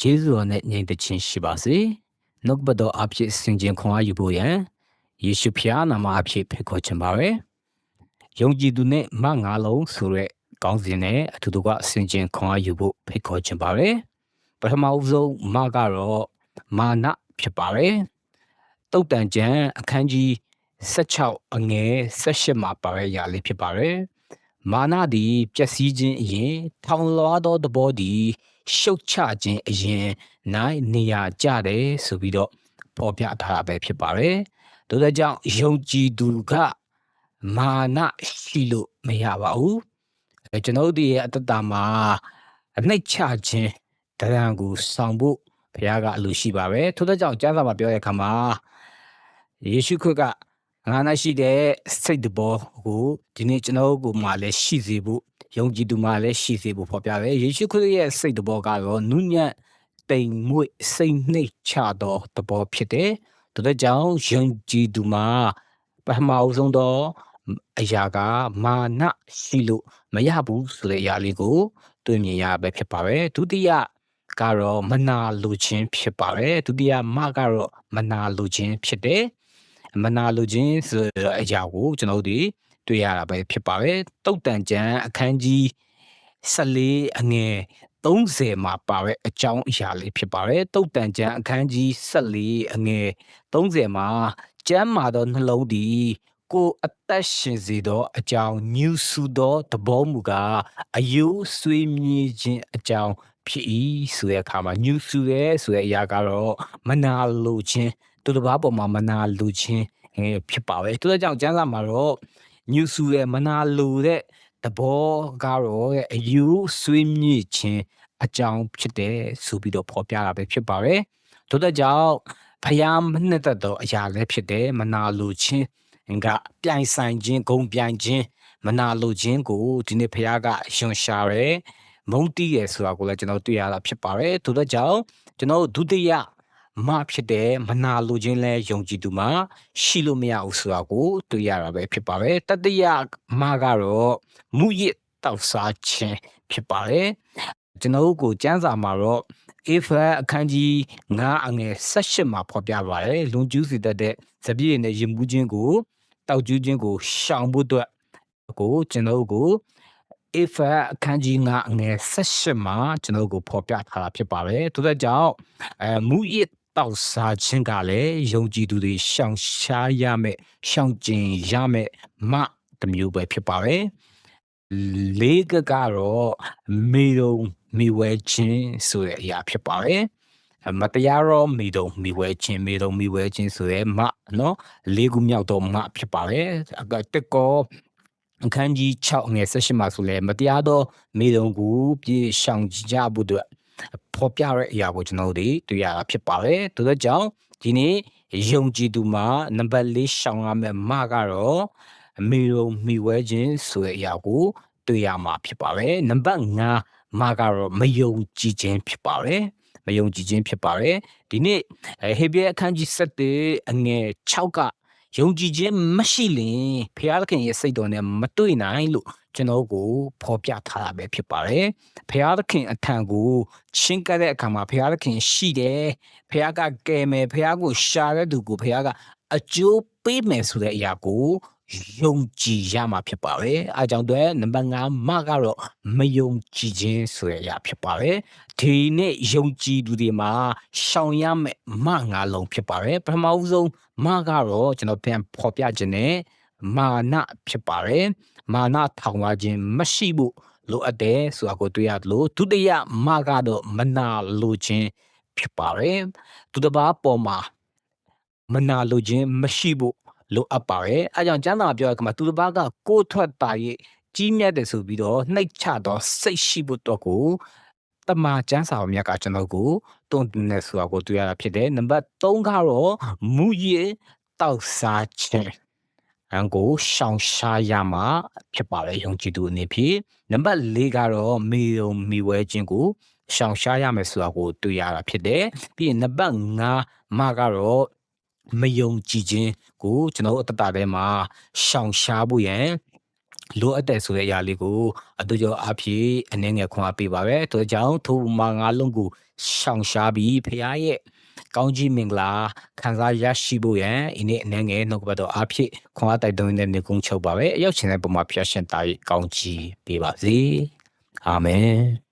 ကျေးဇူးတော်နဲ့ညီတချင်းရှိပါစေ။နှုတ်ကပတ်တော်အဖြစ်ဆင်ခြင်ခွန်အားယူဖို့ရန်ယေရှုဖျားနာမအဖြစ်ဖိတ်ခေါ်ချင်ပါရယ်။ယုံကြည်သူနဲ့မငါလုံးဆိုတဲ့ကောင်းစဉ်နဲ့အတူတူကဆင်ခြင်ခွန်အားယူဖို့ဖိတ်ခေါ်ချင်ပါရယ်။ပထမဦးဆုံးမကတော့မာနဖြစ်ပါရယ်။တုတ်တန်ကျမ်းအခန်းကြီး16အငယ်18မှာပါရရာလေးဖြစ်ပါရယ်။မာနသည်ပျက်စီးခြင်းအရင်ထောင်လွှားသောသဘောသည်ရှုတ်ချခြင်းအရင်နိုင်နေရကြတယ်ဆိုပြီးတော့ပေါ်ပြထားတာပဲဖြစ်ပါတယ်။ဒါကြောင့်ယုံကြည်သူကမာနရှိလို့မရပါဘူး။ကျွန်တော်တို့ရဲ့အတ္တမှာအနှိမ့်ချခြင်းတရားကိုဆောင်ဖို့ဘုရားကအလိုရှိပါပဲ။ထို့ကြောင့်ကျမ်းစာမှာပြောတဲ့အခါမှာယေရှုခရစ်ကငါ၌ရှိတဲ့စိတ်တဘောကိုဒီနေ့ကျွန်တော်ကိုမှလည်းရှိစေဖို့ယုံကြည်သူမှလည်းရှိစေဖို့ဖော်ပြတယ်ယေရှုခရစ်ရဲ့စိတ်တဘောကတော့နုညံ့တိမ်မွေ့စိတ်နှိမ့်ချသောတဘောဖြစ်တယ်ဒါကြောင့်ယုံကြည်သူမှာပထမအဆုံးသောအရာကမာနရှိလို့မရဘူးဆိုတဲ့အရာလေးကိုတွေ့မြင်ရပဲဖြစ်ပါတယ်ဒုတိယကတော့မနာလိုခြင်းဖြစ်ပါတယ်ဒုတိယမကတော့မနာလိုခြင်းဖြစ်တယ်မနာလိုခြင်းဆိုတဲ့အရာကိုကျွန်တော်တို့တွေ့ရတာပဲဖြစ်ပါတယ်တုတ်တန်ကျမ်းအခန်းကြီး14အငယ်30မှာပါတဲ့အကြောင်းအရာလေးဖြစ်ပါတယ်တုတ်တန်ကျမ်းအခန်းကြီး14အငယ်30မှာကျမ်းမာသောနှလုံးသည်ကိုအသက်ရှင်စေသောအကြောင်းညူဆူသောသဘောမူကားအယုဆွေးမြေ့ခြင်းအကြောင်းဖြစ်၏ဆိုတဲ့အခါမှာညူဆူရဲဆိုတဲ့အရာကတော့မနာလိုခြင်းသူတစ်ပါးပေါ်မှာမနာလိုခြင်းဖြစ်ပါပဲသူတို့ကြောင့်ကျမ်းစာမှာတော့ညူဆူရဲမနာလိုတဲ့သဘောကတော့အယူဆွေးမြေ့ခြင်းအကြောင်းဖြစ်တယ်ဆိုပြီးတော့ဖော်ပြတာပဲဖြစ်ပါပဲသူတို့ကြောင့်ဖျားမနှစ်သက်သောအရာလည်းဖြစ်တယ်မနာလိုခြင်းကပြိုင်ဆိုင်ခြင်းဂုံပြိုင်ခြင်းမနာလိုခြင်းကိုဒီနေ့ဖျားကယွန်ရှာရဲမုန်းတီးရဆိုတာကိုလည်းကျွန်တော်တွေ့ရတာဖြစ်ပါတယ်သူတို့ကြောင့်ကျွန်တော်ဒုတိယမဖြစ်တဲ့မနာလိုခြင်းလဲယုံကြည်သူမှာရှိလို့မရဘူးဆိုတာကိုတွေ့ရတာပဲဖြစ်ပါတယ်တတိယမကတော့မူရစ်တောက်စားခြင်းဖြစ်ပါတယ်ကျွန်တော်ကိုစံစာမှာတော့အေဖာအခန်းကြီး9အငယ်18မှာဖော်ပြပါတယ်လွန်ကျူးစေတတ်တဲ့ဇပြည့်နဲ့ရင်မှုခြင်းကိုတောက်ကျူးခြင်းကိုရှောင်ဖို့အတွက်ကိုကျွန်တော်ကိုအေဖာအခန်းကြီး9အငယ်18မှာကျွန်တော်ကိုဖော်ပြထားတာဖြစ်ပါတယ်သူတို့ကြောင့်မူရစ်တောက်စားခြင်းကလည်းယုံကြည်သူတွေရှောင်ရှားရမယ်ရှောင်ကျင်ရမယ်မတစ်မျိုးပဲဖြစ်ပါတယ်လေးကတော့မေယုံမိဝဲခြင်းဆိုတဲ့အရာဖြစ်ပါတယ်မတရားတော့မိတုံမိဝဲခြင်းဆိုရဲမနော်လေးခုမြောက်တော့မဖြစ်ပါတယ်တက်ကောအခန်းကြီး6ငယ်18မှာဆိုလဲမတရားတော့မိတုံကိုပြေရှောင်ကြဖို့အတွက်ဖော်ပြတဲ့အရာကိုကျွန်တော်တို့တွေ့ရတာဖြစ်ပါတယ်ဒါကြောင့်ဒီနေ့ယုံကြည်သူမှာနံပါတ်4ရှောင်ရမယ့်မကတော့မိတုံမိဝဲခြင်းဆိုတဲ့အရာကိုတွေ့ရမှာဖြစ်ပါတယ်နံပါတ်5မကတော့မယုံကြည်ခြင်းဖြစ်ပါတယ်မယုံကြည်ခြင်းဖြစ်ပါတယ်ဒီနေ့ဟေဘရဲအခန်းကြီး7အငယ်6ကယုံကြည်ခြင်းမရှိရင်ဖျားသခင်ရဲ့စိတ်တော်နဲ့မတွေ့နိုင်လို့ကျွန်တော်ကိုဖော်ပြထားတာပဲဖြစ်ပါတယ်ဖျားသခင်အထံကိုချင်းကတဲ့အခါမှာဖျားသခင်ရှိတယ်ဖျားကကယ်မယ်ဖျားကိုရှာတဲ့သူကိုဖျားကအကျိုးပေးမယ်ဆိုတဲ့အရာကိုယုံကြည်ရမှာဖြစ်ပါတယ်။အဲကြောင့်တော့နံပါတ်5မကတော့မယုံကြည်ခြင်းဆိုတဲ့အရာဖြစ်ပါတယ်။ဒီနေ့ယုံကြည်သူတွေမှာရှောင်ရမယ့်မ5လုံးဖြစ်ပါတယ်။ပထမဦးဆုံးမကတော့ကျွန်တော်ပြန်ဖော်ပြခြင်းနဲ့မာနဖြစ်ပါတယ်။မာနထောင်ဝခြင်းမရှိဖို့လိုအပ်တယ်ဆိုတာကိုတွေ့ရလို့ဒုတိယမကတော့မနာလိုခြင်းဖြစ်ပါတယ်။သူတစ်ပါးပေါ်မှာမနာလိုခြင်းမရှိဖို့လိုအပ်ပါတယ်အဲကြောင့်ကျမ်းစာပြောရတဲ့အခါမှာသူတစ်ပါးကကိုယ်ထွက်တာရဲ့ကြီးမြတ်တယ်ဆိုပြီးတော့နှိတ်ချတော့စိတ်ရှိဖို့တော့ကိုတမန်ကျမ်းစာမြတ်ကကျွန်တော်ကိုတွန်းတင်နေဆိုတာကိုတွေ့ရတာဖြစ်တယ်နံပါတ်3ကတော့မူရည်တောက်စားခြင်းအကိုရှောင်ရှားရမှာဖြစ်ပါတယ်ယုံကြည်သူအနေဖြင့်နံပါတ်4ကတော့မေယုံမိဝဲခြင်းကိုရှောင်ရှားရမယ်ဆိုတာကိုတွေ့ရတာဖြစ်တယ်ပြီးရင်နံပါတ်5မကတော့မယုံကြည်ခြင်းကိုကျွန်တော်တို့အတ္တထဲမှာရှောင်ရှားဖို့ရန် လိုအပ်တဲ့ဆိုတဲ့အရာလေးကိုအတူတူအဖြစ်အနေငယ်ခွန်အားပေးပါပဲ။တို့ကြောင့်ထိုမှာငါလုံးကိုရှောင်ရှားပြီးဖခင်ရဲ့ကောင်းကြီးမင်္ဂလာခံစားရရှိဖို့ရန်ဒီနေ့အနေငယ်နှုတ်ကပတ်တော်အဖြစ်ခွန်အားတိုက်တွန်းနေတဲ့နေကုန်းချုပ်ပါပဲ။အရောက်ချင်တဲ့ပုံမှာဖျက်ရှင်တာကောင်းကြီးပေးပါစေ။အာမင်။